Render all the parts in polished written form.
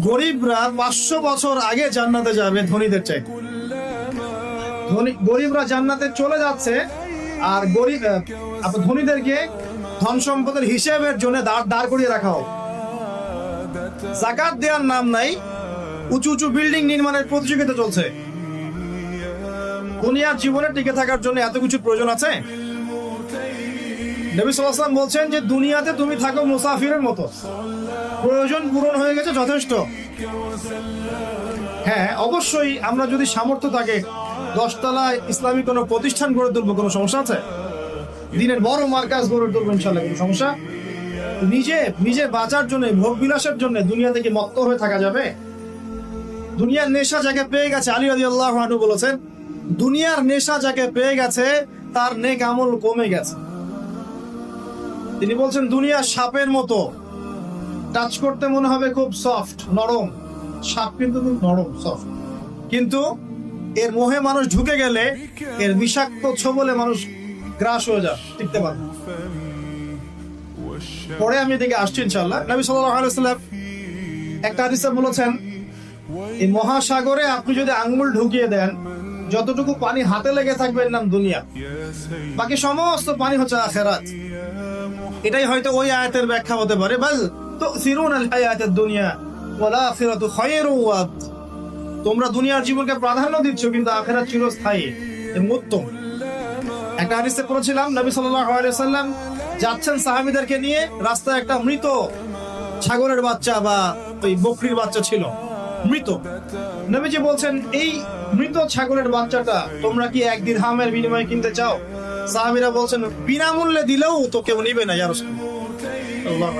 গরিবরা 500 বছর আগে জান্নাতে যাবে ধনীদের চাই। গরিবরা জান্নাতে চলে যাচ্ছে, আর ধনীদেরকে ধন সম্পদের হিসেবের জন্য দাঁড় করিয়ে রাখা হোক। যাকাত দেওয়ার নাম নাই, উঁচু উঁচু বিল্ডিং নির্মাণের প্রতিযোগিতা চলছে। দুনিয়ার জীবনে টিকে থাকার জন্য এত কিছু প্রয়োজন আছে? নবী সাল্লাল্লাহু আলাইহি ওয়াসাল্লাম বলছেন যে দুনিয়াতে তুমি থাকো মুসাফিরের মতো, প্রয়োজন পূরণ হয়ে গেছে, যথেষ্ট। হ্যাঁ, অবশ্যই আমরা যদি সামর্থ্য থাকে 10 তলায় ইসলামিক কোনো প্রতিষ্ঠান গড়ে তুলবো, কোনো সমস্যা আছে? দিনের বড় মার্কাজ গড়ে তুলবো, ইনশাআল্লাহ, কোনো সমস্যা? নিজে বাঁচার জন্য, ভোগ বিলাসের জন্য দুনিয়া থেকে মত্ত হয়ে থাকা যাবে? দুনিয়ার নেশা যাকে পেয়ে গেছে, আলী রাদিয়াল্লাহু আনহু বলেছেন, দুনিয়ার নেশা যাকে পেয়ে গেছে তার নেক আমল কমে গেছে। তিনি বলছেন দুনিয়া সাপের মতো, টাচ করতে মনে হবে খুব সফট, নরম। সাপ কিন্তু খুব নরম, সফট, কিন্তু এর মোহে মানুষ ঢুকে গেলে এর বিষাক্ত ছোবলে মানুষ গ্রাস হয়ে যায়, টিকতে পারে। পরে আমি এদিকে আসছি ইনশাআল্লাহ। নবী সাল্লাল্লাহু আলাইহি ওয়াসাল্লাম একটা হাদিসে বলেছেন, এই মহাসাগরে আপনি যদি আঙ্গুল ঢুকিয়ে দেন, যতটুকু পানি হাতে লেগে থাকবে এর নাম দুনিয়া, বাকি সমস্ত পানি হচ্ছে আখিরাত। এটাই হয়তো ওই আয়াতের ব্যাখ্যা হতে পারে, বাল তুসিরুনাল হায়াতাদ দুনিয়া ওয়াল আখিরাতু খায়রুন ওয়া আবকা। তোমরা দুনিয়ার জীবনকে প্রাধান্য দিচ্ছ, কিন্তু আখিরাত চিরস্থায়ী এবং উত্তম। একটা হাদিসে পড়েছিলাম, নবী সাল্লাল্লাহু আলাইহি ওয়াসাল্লাম যাচ্ছেন সাহাবীদেরকে নিয়ে, রাস্তায় একটা মৃত ছাগলের বাচ্চা বা ওই বকরির বাচ্চা ছিল, মৃত। নবীজি বলছেন, এই মৃত ছাগলের বাচ্চাটা তোমরা কি 1 দিরহামের বিনিময়ে কিনতে চাও? সাহাবীরা বলছেন, বিনামূল্যে দিলেও তো কেউ নিবে না ইয়া রাসূলুল্লাহ।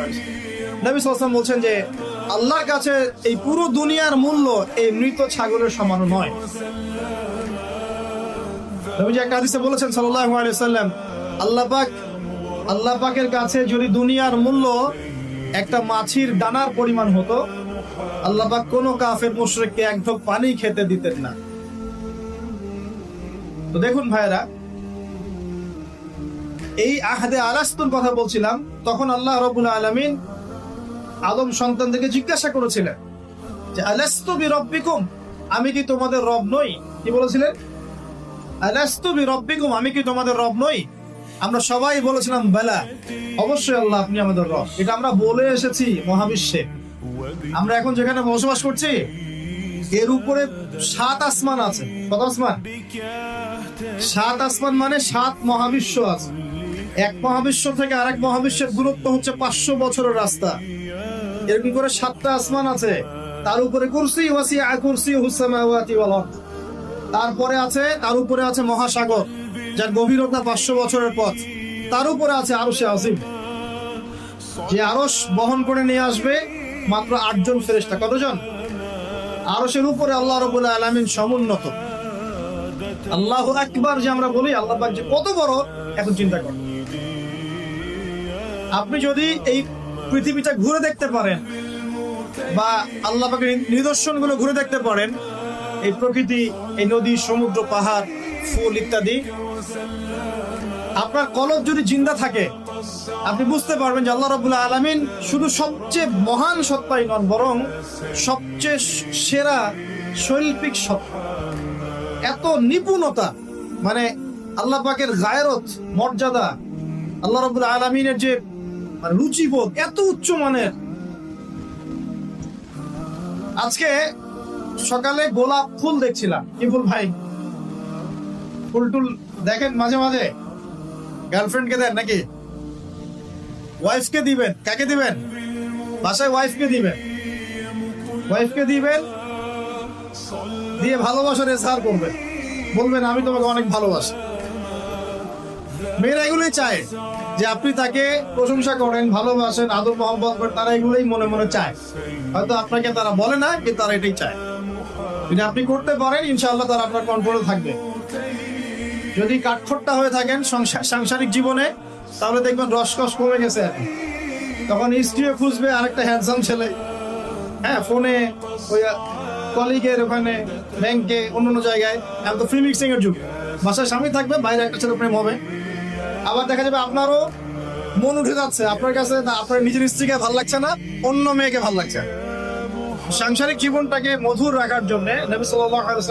নবী সাল্লাল্লাহু আলাইহি ওয়াসাল্লাম বলছেন যে আল্লাহর কাছে এই পুরো দুনিয়ার মূল্য এই মৃত ছাগলের সমান নয়। নবীজি একটা হাদিসে বলেছেন সাল্লাল্লাহু আলাইহি ওয়াসাল্লাম, আল্লাহ পাকের কাছে যদি দুনিয়ার মূল্য একটা মাছির দানার পরিমাণ হতো, আল্লাহ পাক কোন কাফের মুশরিককে এক ঢোক পানি খেতে দিতেন না। তো দেখুন ভাইরা, এই আহদে আলাস্তুর কথা বলছিলাম, তখন আল্লাহ রাব্বুল আলামিন আদম সন্তানদেরকে জিজ্ঞাসা করেছিলেন যে আলাস্তু বিরাব্বিকুম, আমি কি তোমাদের রব নই? কি বলেছিলেন? আলাস্তু বিরাব্বিকুম, আমি কি তোমাদের রব নই? আমরা সবাই বলেছিলাম বালা, অবশ্যই আল্লাহ আপনি আমাদের রব। এটা আমরা বলে এসেছি মহাবিশ্বে। আমরা এখন যেখানে বসবাস করছি এর উপরে 7 আসমান আছে। কত আসমান? 7 আসমান মানে 7 মহাবিশ্ব আছে। এক মহাবিশ্ব থেকে আরেক মহাবিশ্বের দূরত্ব হচ্ছে 500 বছরের রাস্তা। এরকম করে 7টা আসমান আছে। তার উপরে কুরসি, ওয়াসিআ কুরসিয়ুহুস সামাওয়াতি ওয়াল আরদ। তার উপরে আছে মহাসাগর, যার গভীরতা 500 বছরের পথ। তার উপরে আছে আরশে আজিম, যে আরশ বহন করে নিয়ে আসবে মাত্র 8 জন ফেরেশতা। কতজন? আরশের উপরে আল্লাহ রাব্বুল আলামিন সমুন্নত। আল্লাহু আকবার যে আমরা বলি, আল্লাহ পাক যে কত বড়, এখন চিন্তা করুন। আপনি যদি এই পৃথিবীটা ঘুরে দেখতে পারেন, বা আল্লাহ পাকের নিদর্শনগুলো ঘুরে দেখতে পারেন, এই প্রকৃতি, এই নদী, সমুদ্র, পাহাড়, ফুল ইত্যাদি, আপনার কলব যদি জিন্দা থাকে, আপনি বুঝতে পারবেন যে আল্লাহ রাব্বুল আলামিন শুধু সবচেয়ে মহান সত্তাই নন, বরং সবচেয়ে সেরা শৈল্পিক সত্তা। এত নিপুণতা, মানে আল্লাহ পাকের গায়রত, মর্যাদা, আল্লাহ রাব্বুল আলামিনের যে রুচিবোধ এত উচ্চ মানের। আজকে সকালে গোলাপ ফুল দেখছিলাম। কি ফুল ভাই? ফুল টুল দেখেন মাঝে মাঝে? গার্লফ্রেন্ডকে দেন নাকি? ওয়াইফকে দিবেন? কাকে দিবেন? বাসায় ওয়াইফকে দিবেন। ওয়াইফকে দিবেন, দিয়ে ভালোবাসার এজহার করবেন, বলবেন আমি তোমাকে অনেক ভালোবাসি। মেয়েরা এগুলোই চায় যে আপনি তাকে প্রশংসা করেন, ভালোবাসেন, আদর মহব্বত করেন। তারা এগুলোই মনে মনে চায়। হয়তো আপনাকে তারা বলে না, কিন্তু তারা এটাই চায়। যদি আপনি করতে পারেন, ইনশাআল্লাহ তারা আপনার কন্ট্রোলে থাকবে। যদি কাঠখোট্টা হয়ে থাকেন সাংসারিক জীবনে, তাহলে দেখবেন রসকস কমে গেছে। তখন স্ত্রীও খুঁজবে আরেকটা হ্যান্ডসাম ছেলে। হ্যাঁ, ফোনে, ওই কলিগের ওখানে, ব্যাংকে, অন্য জায়গায়। এখন তো ফ্রি মিক্সিং এর যুগ। বাসায় স্বামী থাকবে, বাইরে একটা ছেলে প্রেম হবে। আবার দেখা যাবে আপনারও মন উঠে যাচ্ছে, আপনার কাছে আপনার নিজের স্ত্রীকে ভালো লাগছে না, অন্য মেয়েকে ভালো লাগছে। সাংসারিক জীবনটাকে মধুর রাখার জন্য নবী সাল্লাল্লাহু আলাইহি ওয়াসাল্লাম